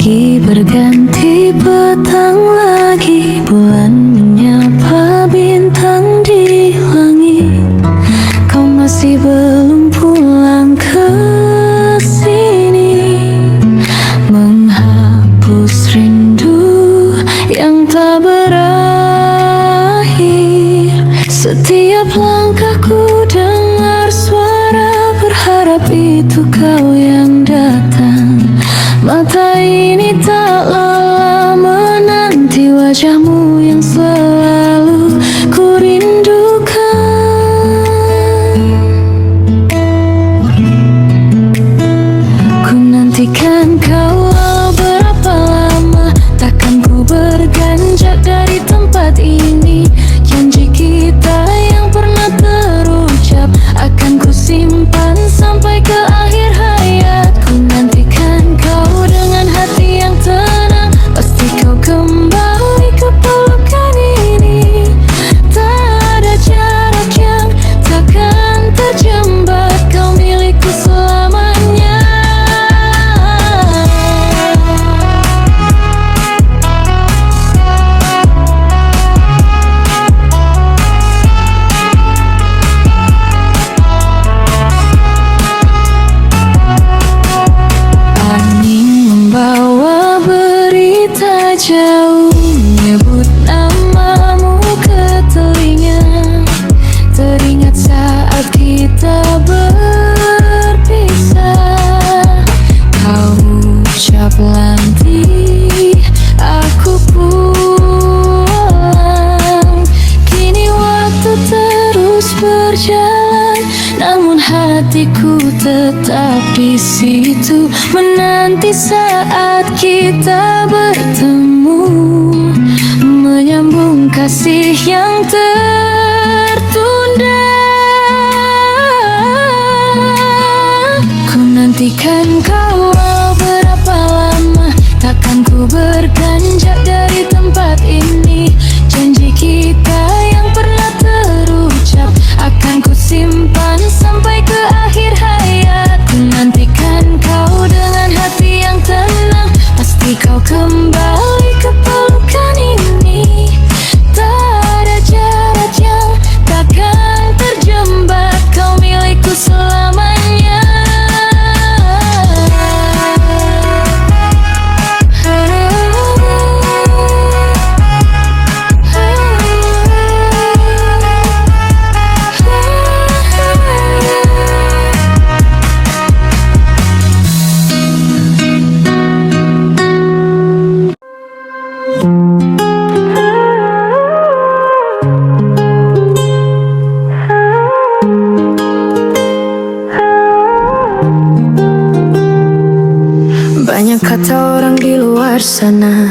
Pagi berganti petang lagi, bulan menyapa bintang di langit. Kau masih belum pulang ke sini, menghapus rindu yang tak berakhir. Setiap langkahku dengar suara berharap itu kau yang datang. Mata ini tak lelah menanti wajahmu yang selalu ku rindukan. Ku nantikan kau walau berapa lama, takkan ku beranjak dari tempat ini. Janji kita yang pernah terucap akan ku simpan sampai ke akhir hayat. Ku nantikan kau dengan hati yang tenang, pasti kau kembali ke pelukan ini. Tak ada jarak yang takkan terjembat, kau milikku selamanya. Angin membawa berita jauh, menyebut namamu ke telinga. Teringat saat kita berpisah, kau ucap nanti aku pulang. Kini waktu terus berjalan, namun hatiku tetap di situ, menanti saat kita bertemu, menyambung kasih yang tertunda. Ku nantikan kau walau berapa lama, takkan ku beranjak dari tempat ini. Janji kita yang pernah terucap akan ku simpan sampai ke akhir hayat. Ku nantikan kau dengan hati yang tenang, pasti kau kembali ke pelukan ini. Tak ada jarak yang takkan terjembat, kau milikku selamanya. Banyak kata orang di luar sana,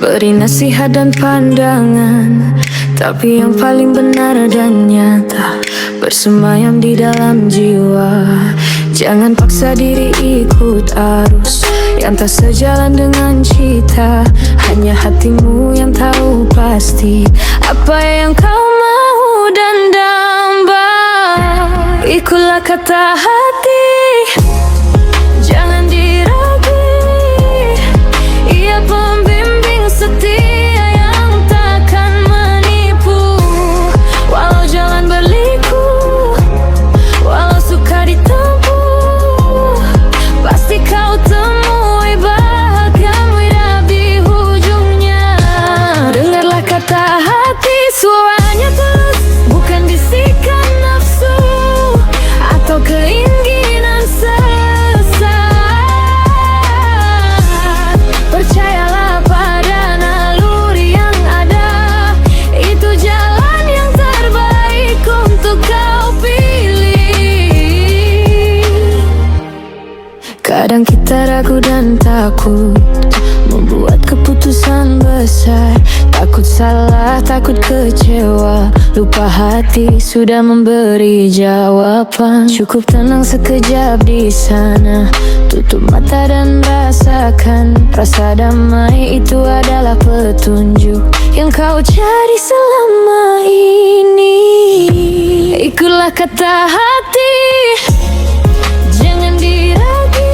beri nasihat dan pandangan, tapi yang paling benar dan nyata bersemayam di dalam jiwa. Jangan paksa diri ikut arus yang tak sejalan dengan cita. Hanya hatimu yang tahu pasti apa yang kau mau dan damba. Ikutlah kata hati, jangan diragu. Ia pembimbing setia yang takkan menipu. Walau jalan berliku, walau suka ditempuh, pasti kau temui bahagiamu di ujungnya. Dengarlah kata hati, suaranya tulus, bukan bisikan nafsu atau keinginan sesat. Percayalah pada naluri yang ada, itu jalan yang terbaik untuk kau pilih. Kadang kita ragu dan takut membuat keputusan besar. Takut salah, takut kecewa, lupa hati sudah memberi jawaban. Cukup tenang sekejap di sana, tutup mata dan rasakan. Rasa damai itu adalah petunjuk yang kau cari selama ini. Ikutlah kata hati, jangan diragu.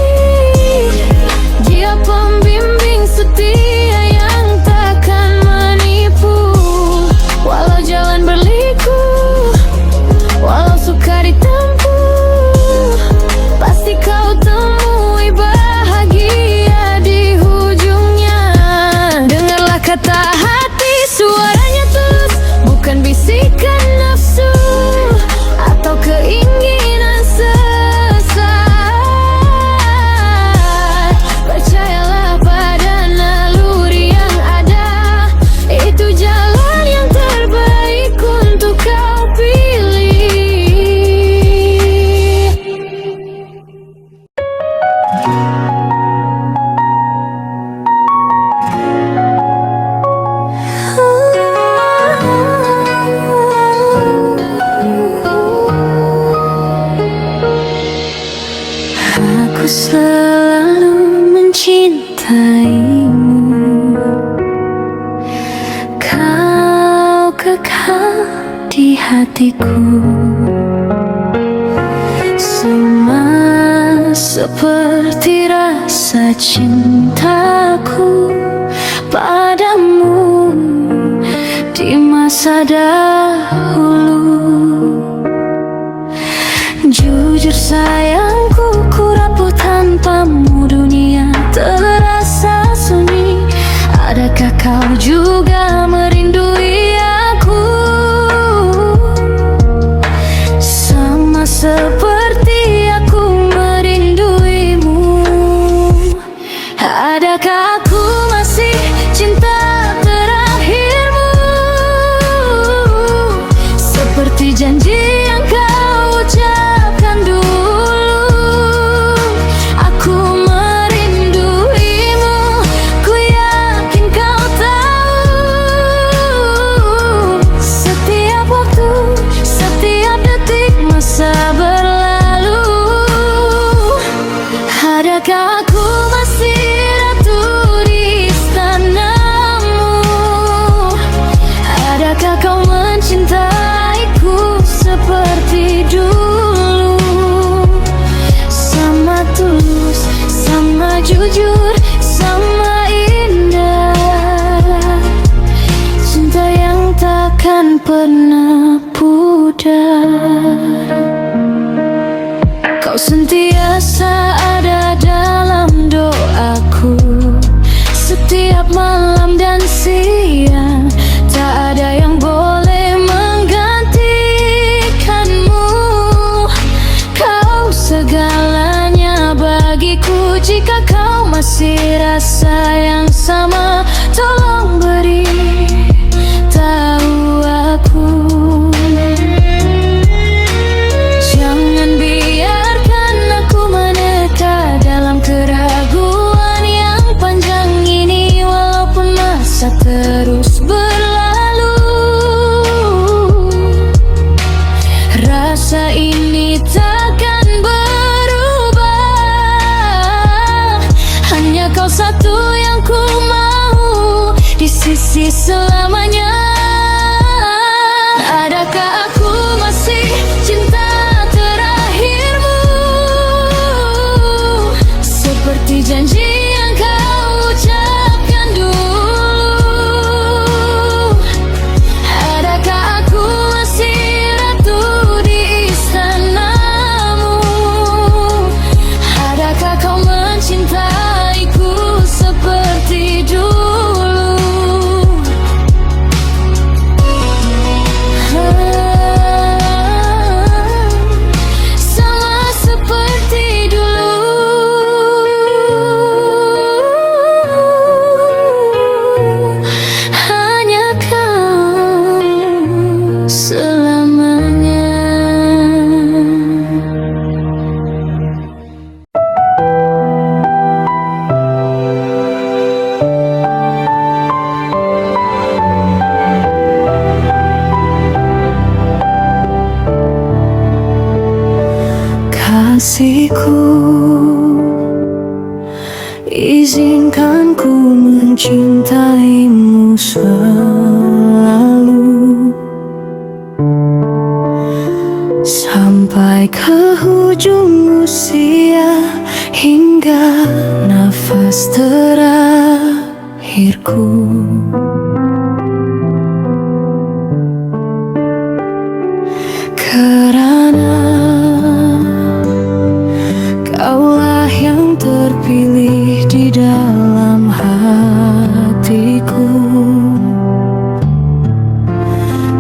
Dia pembimbing selalu mencintaimu, kau kekal di hatiku, sama seperti rasa cintaku padamu di masa dahulu. Jujur sayangku, ku rapuh tanpamu, dunia terasa sunyi. Adakah kau juga merindui aku, sama seperti aku merinduimu? Adakah aku masih cinta terakhirmu, seperti janji yang kau ucapkan dulu? Aku merinduimu, ku yakin kau tahu. Setiap waktu, setiap detik masa berlalu. Adakah aku masih ratu di istanamu? Adakah kau mencintaiku seperti dulu? Sama tulus, sama jujur, sama indah, cinta yang takkan pernah pudar. Kau sentiasa ada dalam doaku, setiap malam dan siang. Tak ada yang boleh menggantikanmu. Kau segalanya bagiku. Jika kau masih rasa yang sama, tolong beri tahu aku. Jangan biarkan aku meneka dalam keraguan yang panjang ini. Walaupun masa terus berlalu, rasa ini takkan berubah. Hanya kau satu yang ku mau di sisi selamanya. Adakah aku masih cinta terakhirmu, seperti janji yang kau ucapkan dulu? Adakah aku masih ratu di istanamu? Adakah kau mencintaiku seperti dulu? Sama seperti dulu. Hanya kau selamanya. Kasihku, izinkan ku mencintaimu selalu, sampai ke ujung usia, hingga nafas terakhirku. Karena kaulah yang terpilih di dalam hatiku.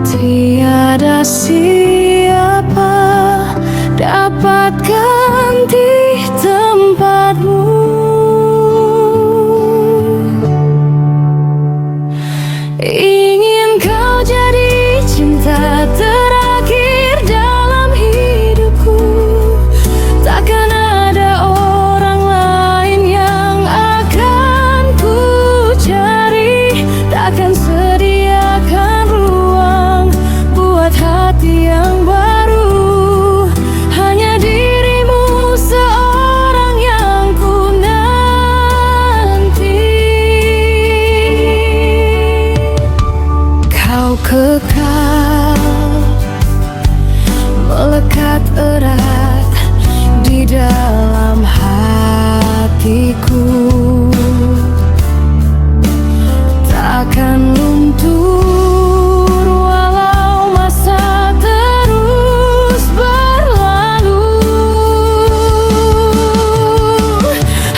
Tiada siapa dapat ganti tempatmu. kekal melekat erat di dalam hatiku, takkan luntur walau masa terus berlalu.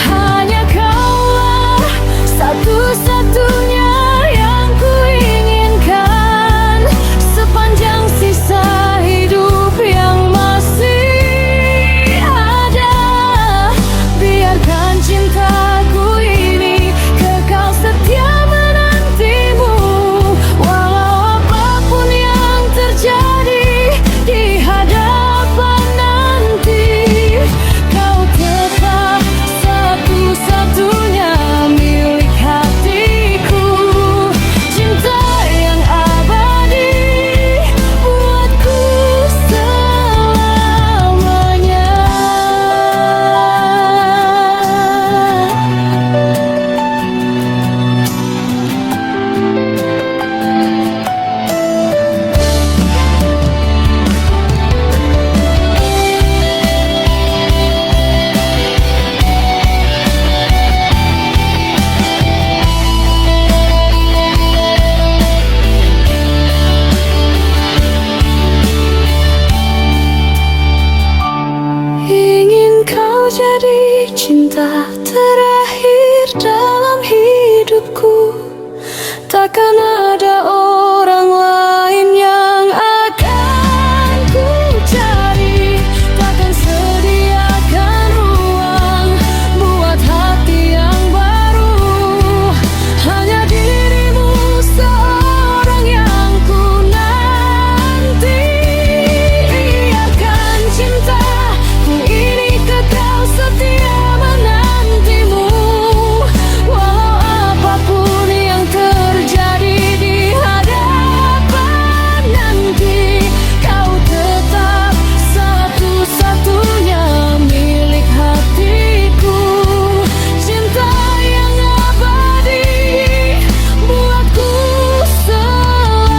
Hanya kaulah satu-satunya yang kuinginkan sepanjang sisa hidup yang masih ada. Biarkan cintaku ini kekal setia menantimu, walau apapun yang terjadi di hadapan nanti. Kau tetap satu-satunya milik hatiku, cinta yang abadi buatku selamanya. Ingin kau jadi cinta terakhir dalam hidupku, takkan ada orang lain yang akan ku cari. Takkan sediakan ruang buat hati yang baru, hanya dirimu seorang yang ku nanti. Biarkan cintaku ini kekal setia menantimu, walau apapun yang terjadi di hadapan nanti. Kau tetap satu-satunya milik hatiku, cinta yang abadi buatku selamanya.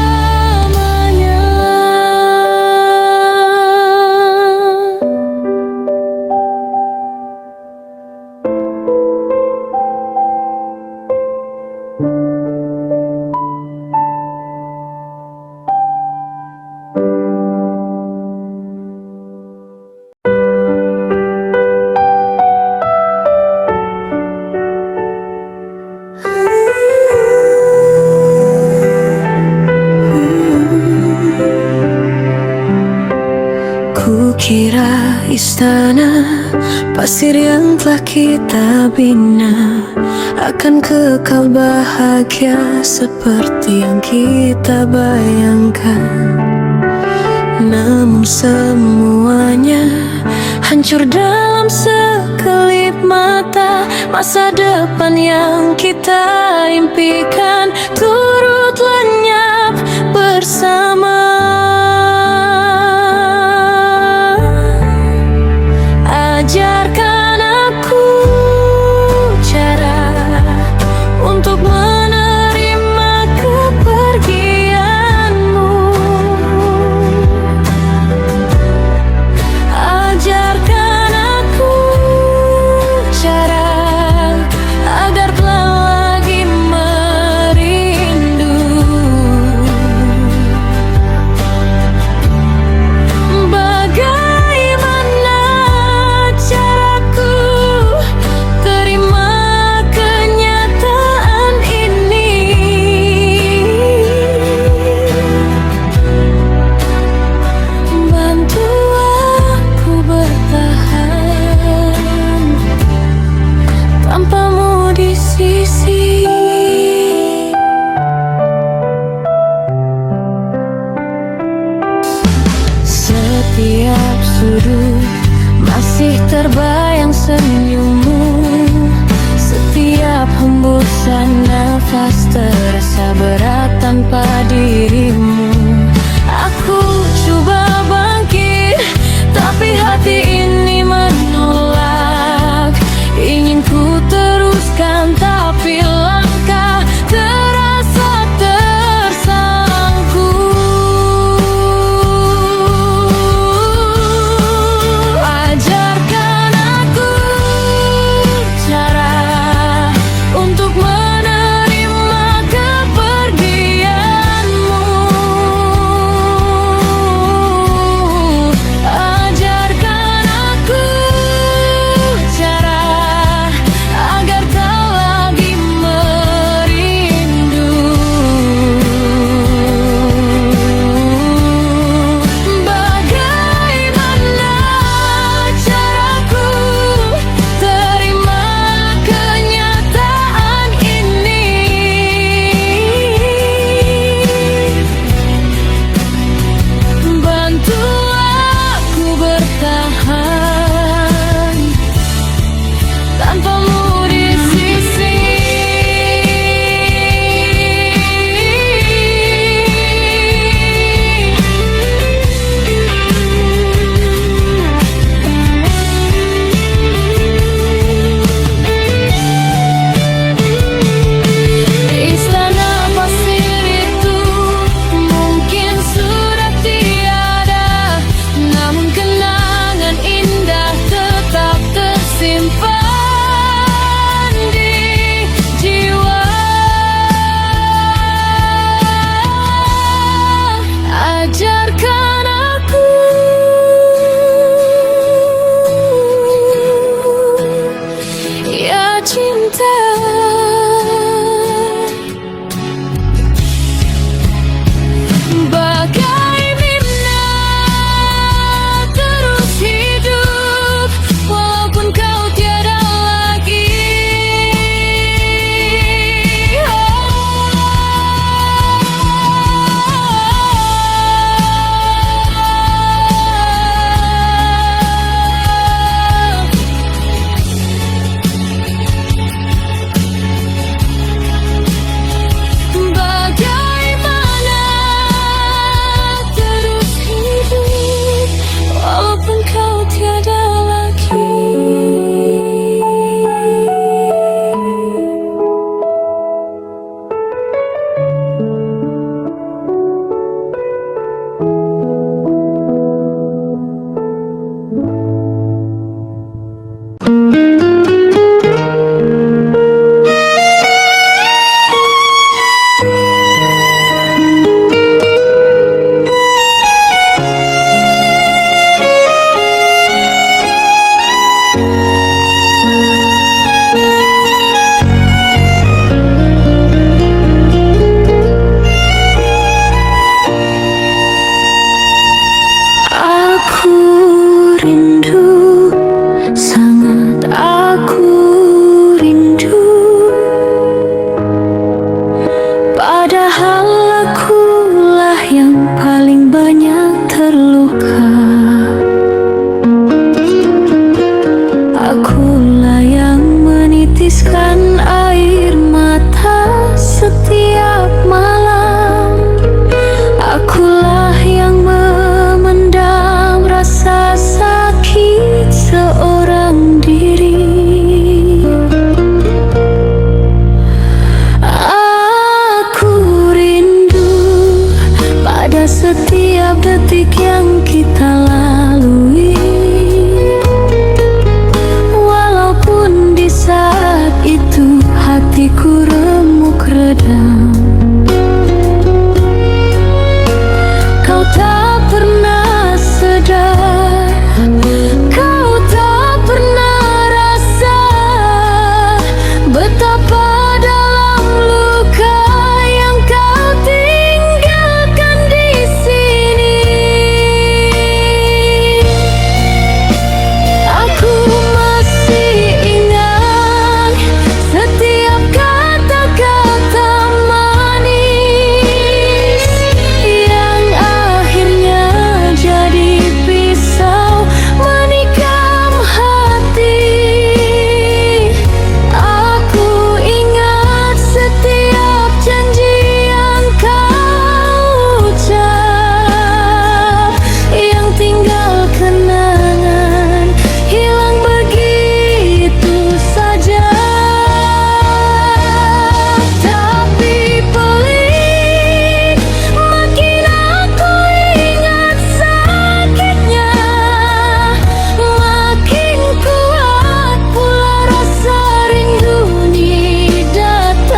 Kukira istana pasir yang telah kita bina akan kekal bahagia seperti yang kita bayangkan. Namun semuanya hancur dalam sekelip mata. Masa depan yang kita impikan turut lenyap bersama. Ajarkan aku cara untuk menerima kepergianmu. Ajarkan aku cara agar tak lagi merindu. Setiap sudut masih terbayang senyummu. Setiap hembusan nafas terasa berat tanpa dirimu. Aku coba bangkit, tapi hati ini menolak. Ingin ku teruskan, tapi langkah terasa tersangkut. terluka. Akulah yang menitiskan air mata setiap malam. Akulah yang memendam rasa sakit seorang diri. Aku rindu pada setiap detik yang kita lalui. Walaupun di saat itu hatiku remuk redam, kau tak pernah sadar, kau tak pernah rasa betapa dalam luka yang kau tinggalkan di sini. Aku masih ingat setiap kata-kata manis yang akhirnya jadi pisau menikam hati. Aku ingat setiap janji yang kau ucap, yang tinggal kenangan hilang begitu saja. Tapi pelik, makin aku ingat sakitnya, makin kuat pula rasa rindu ini datang.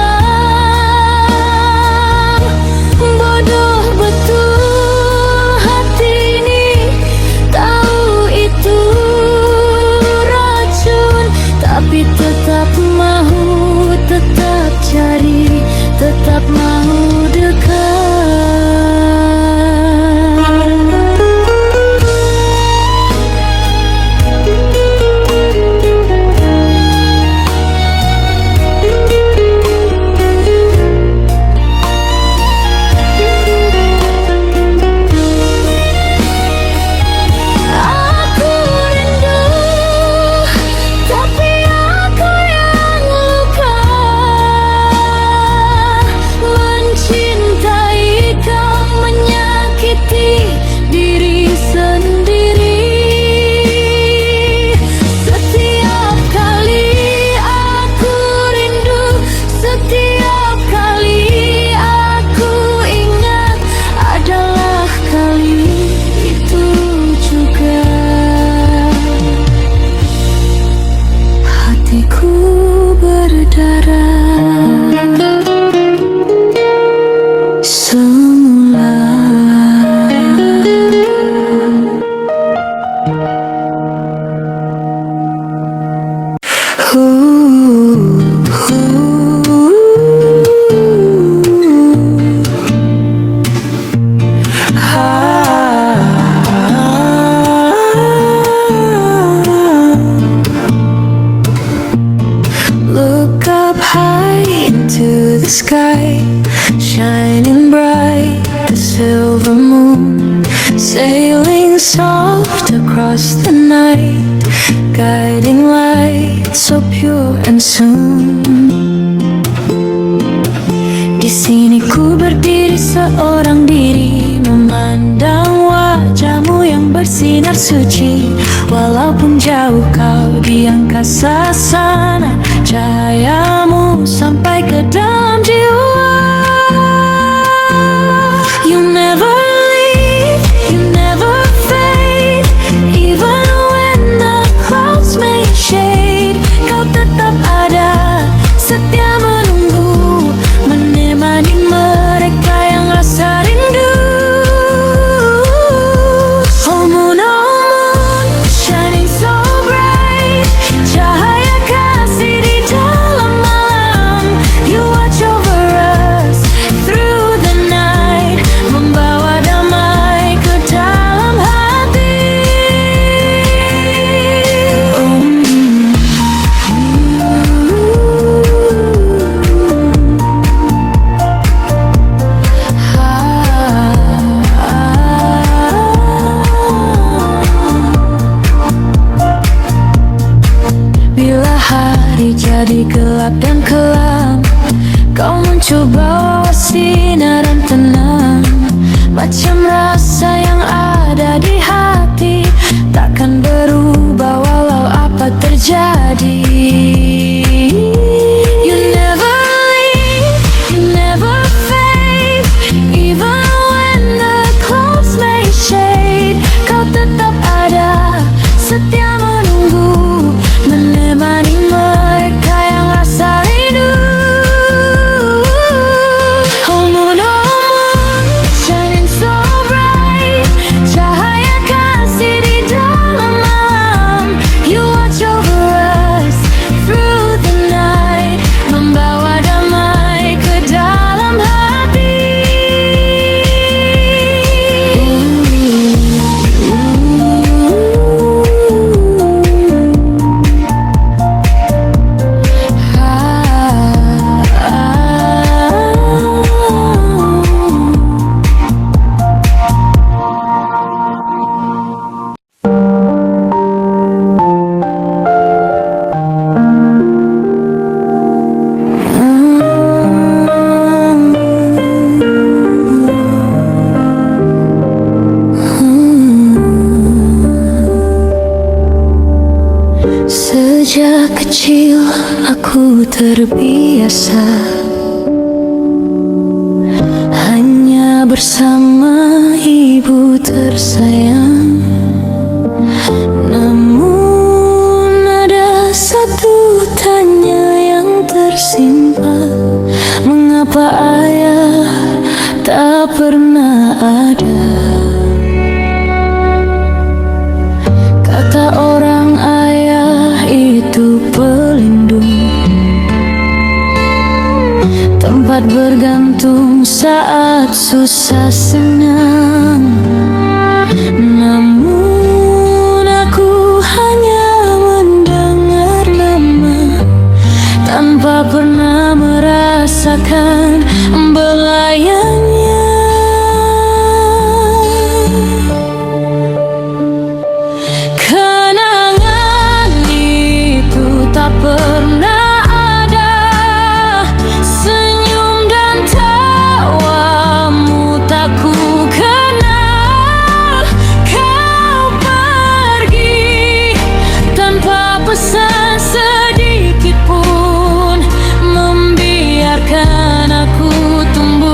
Bodoh betul hati ini, tahu itu racun, tapi tetap mau, tetap cari, tetap mau dekat. Aku rindu, tapi aku yang luka. Mencintai kau menyakiti diri sendiri. Setiap kali aku rindu, setiap kali aku ingat adalah kali itu juga. Hatiku berdarah semula. Look up high into the sky, shining bright, the silver moon, sailing soft across the night, guiding light so pure and soon. Di sini ku berdiri seorang diri, memandang wajahmu yang bersinar suci. Walaupun jauh kau di angkasa sana, cahayamu sampai ke dalam jiwa. You never leave, you never fade, even when the clouds may shade. Kau tetap ada, setia menunggu, menemani mereka yang rasa rindu. Oh moon, shining so bright, cahaya kasih di dalam malam. You watch kau muncul bawa sinar dan tenang, macam rasa yang ada di hati takkan berubah walau apa terjadi. You never leave, you never fade, even when the clouds may shade. Kau tetap ada, setia menunggu, menemani mereka yang rasa rindu. Oh moon, shining so bright, cahaya kasih di dalam malam. You watch over us through the night, membawa damai ke dalam hati. Sejak kecil aku terbiasa hanya bersama ibu tersayang. Namun ada satu tanya yang tersimpan, mengapa ayah tak pernah ada? Kata orang ayah itu pelindung, tempat bergantung saat susah senang. Namun aku hanya mendengar nama tanpa pernah merasakan belayannya. Kenangan itu tak pernah ada, senyum dan tawamu tak ku kenal. Kau pergi tanpa pesan sedikit pun, membiarkan aku tumbuh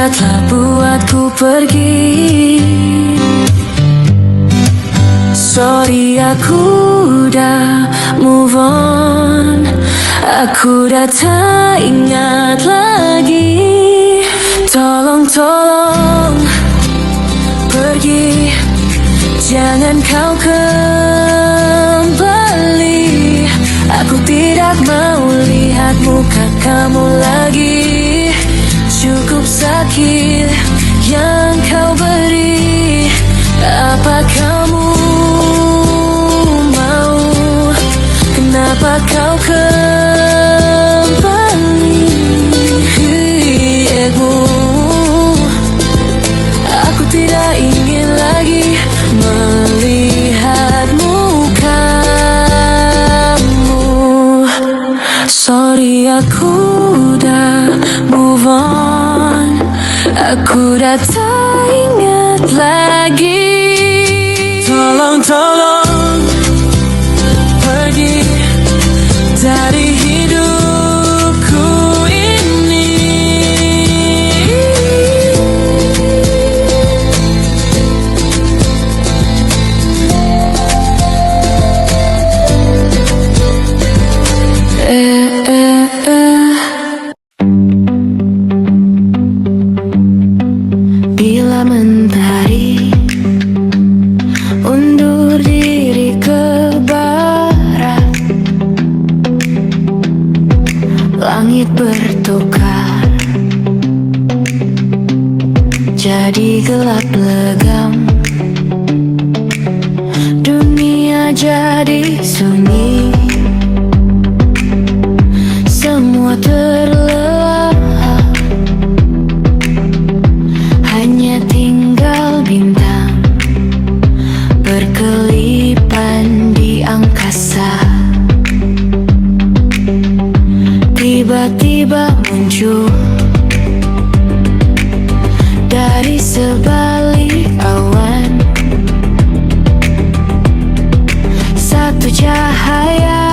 dia telah buatku pergi. Sorry, aku udah move on. Aku udah tak ingat lagi. Tolong, tolong pergi, jangan kau kembali. Aku tidak mau lihat muka kamu lagi. Cukup sakit yang kau beri. Apa kamu mau? Kenapa kau kembali? Aku tidak ingin lagi melihat mukamu. Sorry, aku udah move on. Aku udah tak ingat lagi. Tolong, tolong pergi dari hidupku ini. Bila mentari undur diri ke barat, langit bertukar jadi gelap legam. Dunia jadi sunyi, semua terlelap. Hanya tinggal bintang berkelipan di angkasa. Tiba-tiba muncul dari sebalik awan satu cahaya